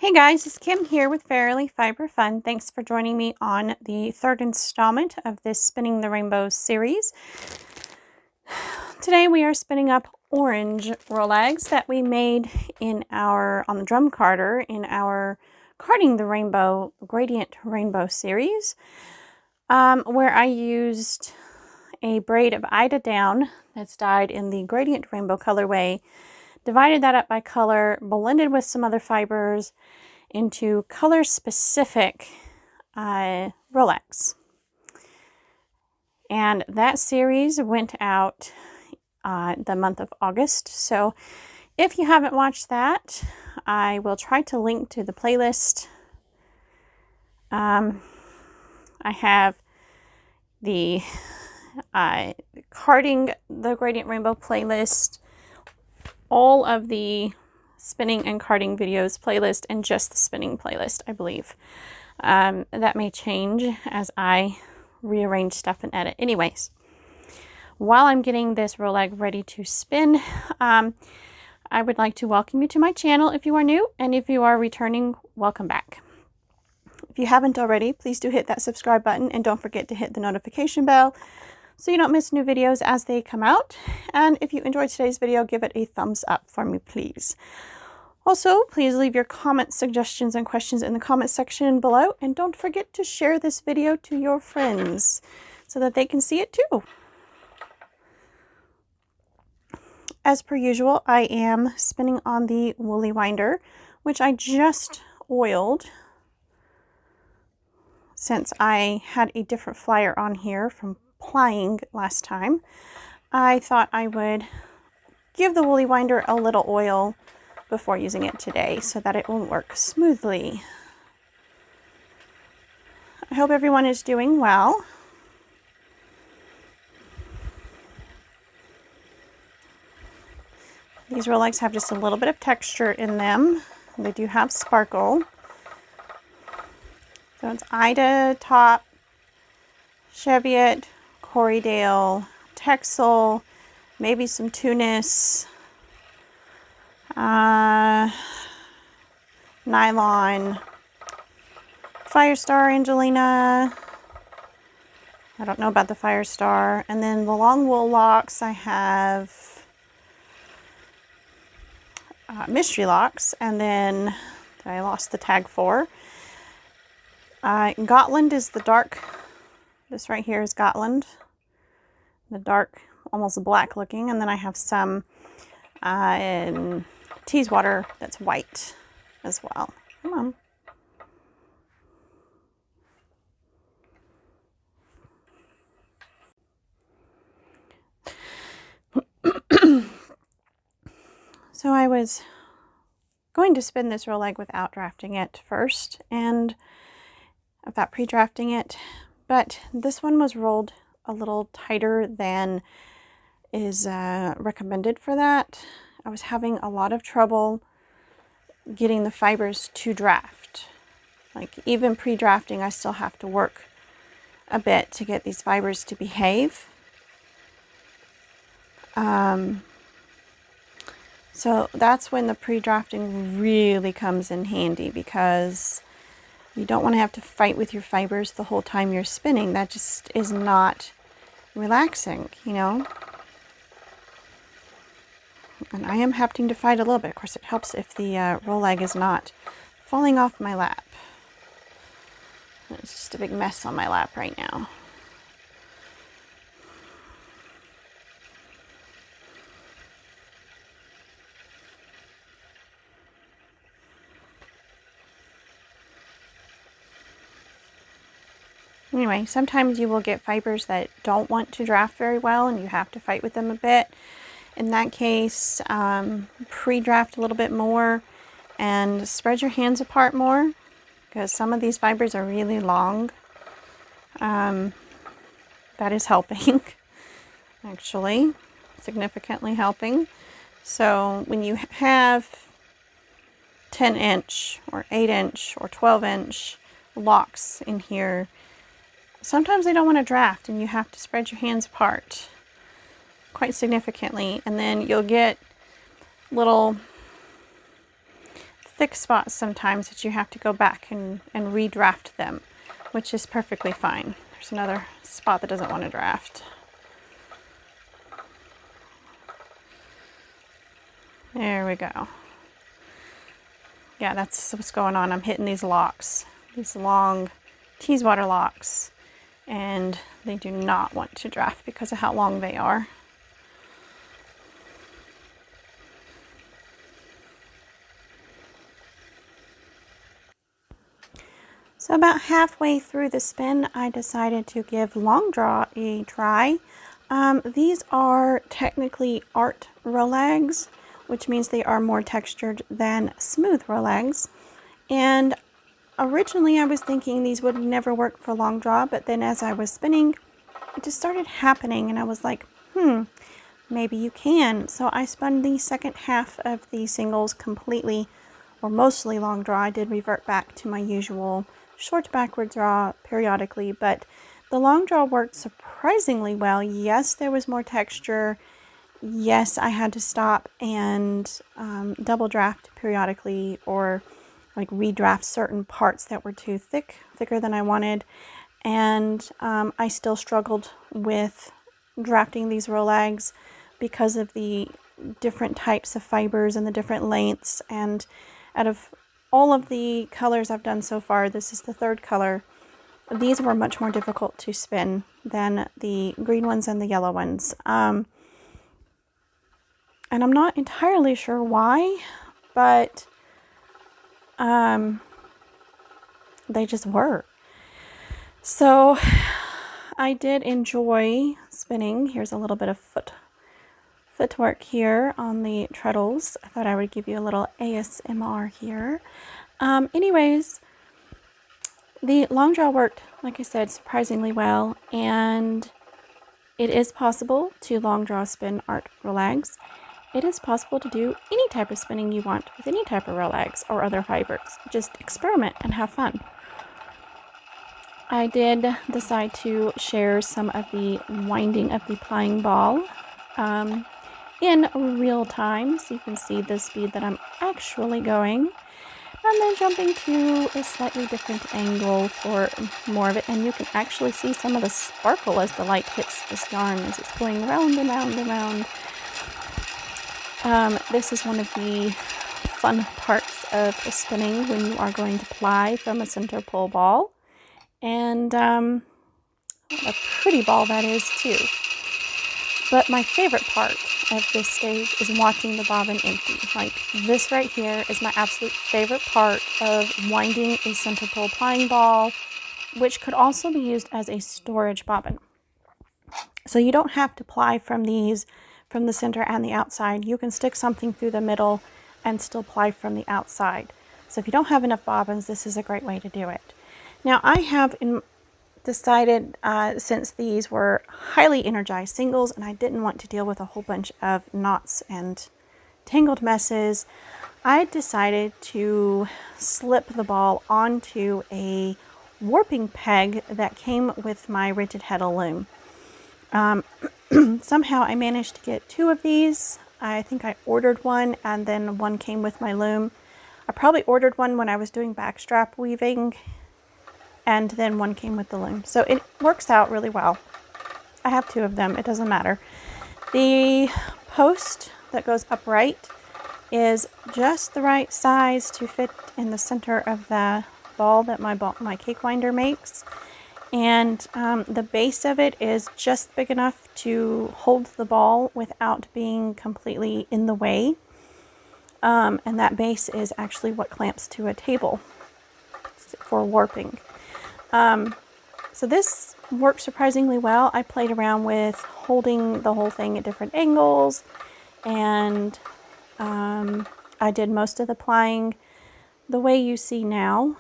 Hey guys, it's Kim here with Fairly Fiber Fun. Thanks for joining me on the third installment of this Spinning the Rainbow series. Today we are spinning up orange rolags that we made on the drum carder in our Carding the Rainbow Gradient Rainbow series, where I used a braid of Eider down that's dyed in the Gradient Rainbow colorway, divided that up by color, blended with some other fibers into color-specific rolags. And that series went out the month of August. So if you haven't watched that, I will try to link to the playlist. I have the Carding the Gradient Rainbow playlist, all of the spinning and carding videos playlist, and just the spinning playlist, I believe. That may change as I rearrange stuff and edit. Anyways, while I'm getting this rolag ready to spin, I would like to welcome you to my channel if you are new, and if you are returning, welcome back. If you haven't already, please do hit that subscribe button, and don't forget to hit the notification bell so you don't miss new videos as they come out. And if you enjoyed today's video, give it a thumbs up for me, please. Also, please leave your comments, suggestions, and questions in the comment section below. And don't forget to share this video to your friends so that they can see it too. As per usual, I am spinning on the woolly winder, which I just oiled since I had a different flyer on here from plying last time. I thought I would give the woolly winder a little oil before using it today so that it will work smoothly. I hope everyone is doing well. These rolags have just a little bit of texture in them. They do have sparkle. So it's Eider top, Cheviot, Corriedale, Texel, maybe some Tunis, nylon, Firestar, Angelina. I don't know about the Firestar. And then the long wool locks, I have mystery locks, and then I lost the tag for. Gotland is the dark. This right here is Gotland, the dark, almost black looking, and then I have some in Teeswater that's white as well. Come on. So I was going to spin this rolag without drafting it first, and without pre-drafting it, but this one was rolled a little tighter than is recommended for that. I was having a lot of trouble getting the fibers to draft. Like even pre-drafting, I still have to work a bit to get these fibers to behave. So that's when the pre-drafting really comes in handy, because you don't want to have to fight with your fibers the whole time you're spinning. That just is not relaxing, you know. And I am having to fight a little bit. Of course, it helps if the rolag is not falling off my lap. It's just a big mess on my lap right now. Anyway, sometimes you will get fibers that don't want to draft very well, and you have to fight with them a bit. In that case, pre-draft a little bit more and spread your hands apart more, because some of these fibers are really long. That is helping, actually, significantly helping. So when you have 10-inch or 8-inch or 12-inch locks in here, sometimes they don't want to draft, and you have to spread your hands apart quite significantly, and then you'll get little thick spots sometimes that you have to go back and redraft them, which is perfectly fine. There's another spot that doesn't want to draft. There we go. Yeah, that's what's going on. I'm hitting these locks, these long Teeswater locks, and they do not want to draft because of how long they are. So about halfway through the spin, I decided to give long draw a try. These are technically art rolags, which means they are more textured than smooth rolags. And originally I was thinking these would never work for long draw, but then as I was spinning, it just started happening and I was like, maybe you can. So I spun the second half of the singles completely, or mostly long draw. I did revert back to my usual short backward draw periodically, but the long draw worked surprisingly well. Yes, there was more texture. Yes, I had to stop and double draft periodically, or like redraft certain parts that were too thicker than I wanted. And I still struggled with drafting these rolags because of the different types of fibers and the different lengths. And out of all of the colors I've done so far, this is the third color. These were much more difficult to spin than the green ones and the yellow ones. And I'm not entirely sure why, but they just were. So I did enjoy spinning. Here's a little bit of footwork here on the treadles. I thought I would give you a little ASMR here. Anyways, the long draw worked, like I said, surprisingly well, and it is possible to long draw spin art rolags. It is possible to do any type of spinning you want with any type of rolags or other fibers. Just experiment and have fun. I did decide to share some of the winding of the plying ball in real time, so you can see the speed that I'm actually going, and then jumping to a slightly different angle for more of it. And you can actually see some of the sparkle as the light hits this yarn as it's going round and round and round. This is one of the fun parts of spinning when you are going to ply from a center pole ball. And a pretty ball that is too. But my favorite part of this stage is watching the bobbin empty. Like, this right here is my absolute favorite part of winding a center pole plying ball, which could also be used as a storage bobbin. So you don't have to ply from these from the center and the outside. You can stick something through the middle and still ply from the outside. So if you don't have enough bobbins, this is a great way to do it. Now I have decided, since these were highly energized singles and I didn't want to deal with a whole bunch of knots and tangled messes, I decided to slip the ball onto a warping peg that came with my rigid heddle loom. Somehow I managed to get 2 of these. I think I ordered one and then one came with my loom. I probably ordered one when I was doing backstrap weaving, and then one came with the loom. So it works out really well. I have 2 of them, it doesn't matter. The post that goes upright is just the right size to fit in the center of the ball that my cake winder makes. And the base of it is just big enough to hold the ball without being completely in the way. And that base is actually what clamps to a table for warping. So this worked surprisingly well. I played around with holding the whole thing at different angles, and I did most of the plying the way you see now.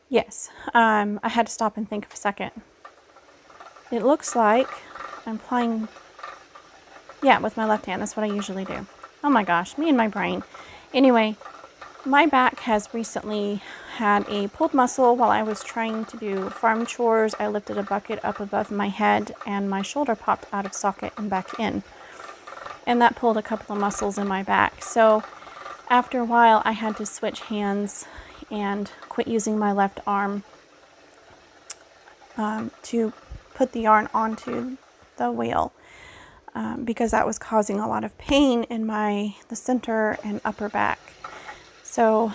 Yes, I had to stop and think for a second. It looks like I'm plying, yeah, with my left hand. That's what I usually do. Oh my gosh, me and my brain. Anyway, my back has recently had a pulled muscle while I was trying to do farm chores. I lifted a bucket up above my head and my shoulder popped out of socket and back in. and that pulled a couple of muscles in my back. So after a while, I had to switch hands and quit using my left arm to put the yarn onto the wheel because that was causing a lot of pain in the center and upper back. So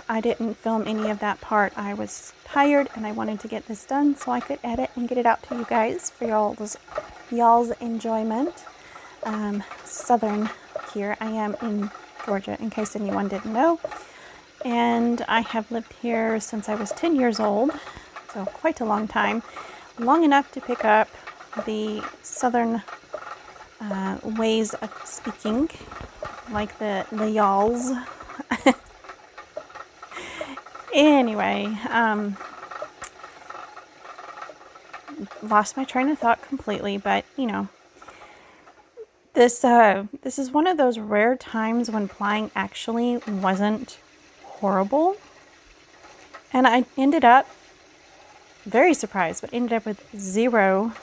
I didn't film any of that part. I was tired and I wanted to get this done so I could edit and get it out to you guys for y'all's enjoyment. Southern here. I am in Georgia, in case anyone didn't know. And I have lived here since I was 10 years old, so quite a long time. Long enough to pick up the Southern ways of speaking, like the y'alls. Anyway, lost my train of thought completely, but you know, this is one of those rare times when plying actually wasn't horrible, and I ended up very surprised, but ended up with 0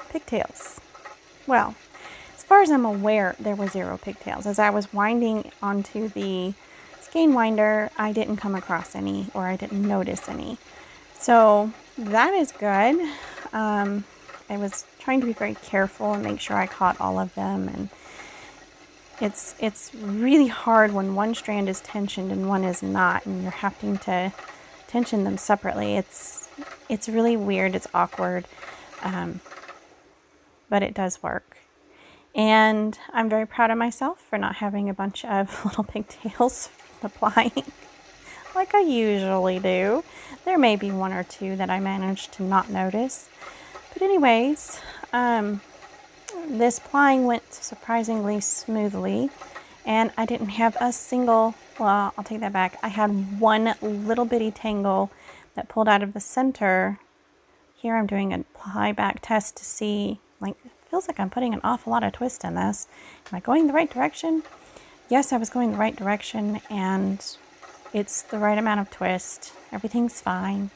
pigtails. Well, as far as I'm aware, there were 0 pigtails. As I was winding onto the skein winder, I didn't come across any, or I didn't notice any. So that is good. I was trying to be very careful and make sure I caught all of them, and it's really hard when one strand is tensioned and one is not, and you're having to tension them separately. It's really weird. It's awkward, but it does work. And I'm very proud of myself for not having a bunch of little pigtails applying like I usually do. There may be 1 or 2 that I managed to not notice. But anyways, this plying went surprisingly smoothly, and I didn't have a single, well, I'll take that back. I had 1 little bitty tangle that pulled out of the center. Here I'm doing a ply back test to see, like, it feels like I'm putting an awful lot of twist in this. Am I going the right direction? Yes, I was going the right direction, and it's the right amount of twist. Everything's fine.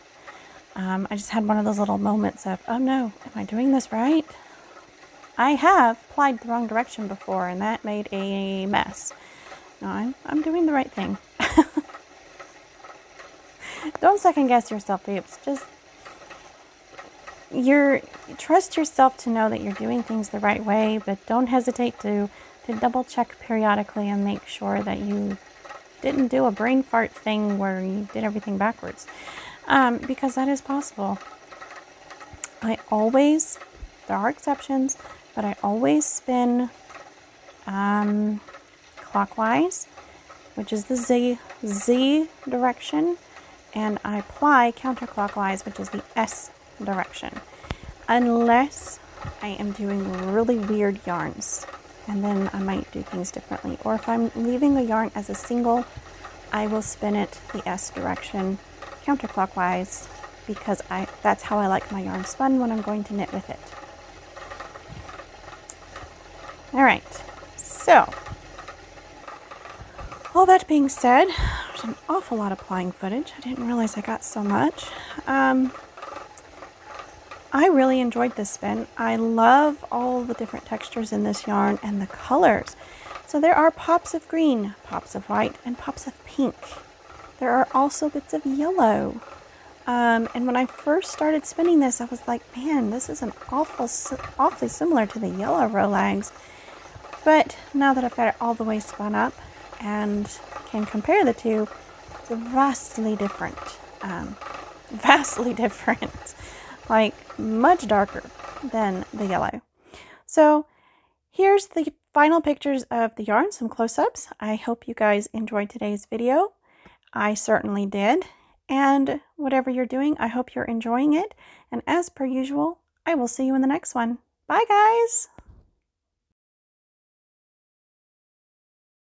I just had one of those little moments of, oh no, am I doing this right? I have plied the wrong direction before, and that made a mess. No, I'm doing the right thing. Don't second guess yourself, babes. Just trust yourself to know that you're doing things the right way, but don't hesitate to double check periodically and make sure that you didn't do a brain fart thing where you did everything backwards, because that is possible. There are exceptions, but I always spin clockwise, which is the Z direction, and I ply counterclockwise, which is the S direction, unless I am doing really weird yarns, and then I might do things differently. Or if I'm leaving the yarn as a single, I will spin it the S direction counterclockwise, because that's how I like my yarn spun when I'm going to knit with it. Alright, so all that being said, there's an awful lot of plying footage. I didn't realize I got so much. I really enjoyed this spin. I love all the different textures in this yarn and the colors. So there are pops of green, pops of white, and pops of pink. There are also bits of yellow. And when I first started spinning this, I was like, man, this is awfully similar to the yellow rolags. But now that I've got it all the way spun up and can compare the two, it's vastly different. Vastly different. Like, much darker than the yellow. So here's the final pictures of the yarn, some close-ups. I hope you guys enjoyed today's video. I certainly did. And whatever you're doing, I hope you're enjoying it. And as per usual, I will see you in the next one. Bye, guys!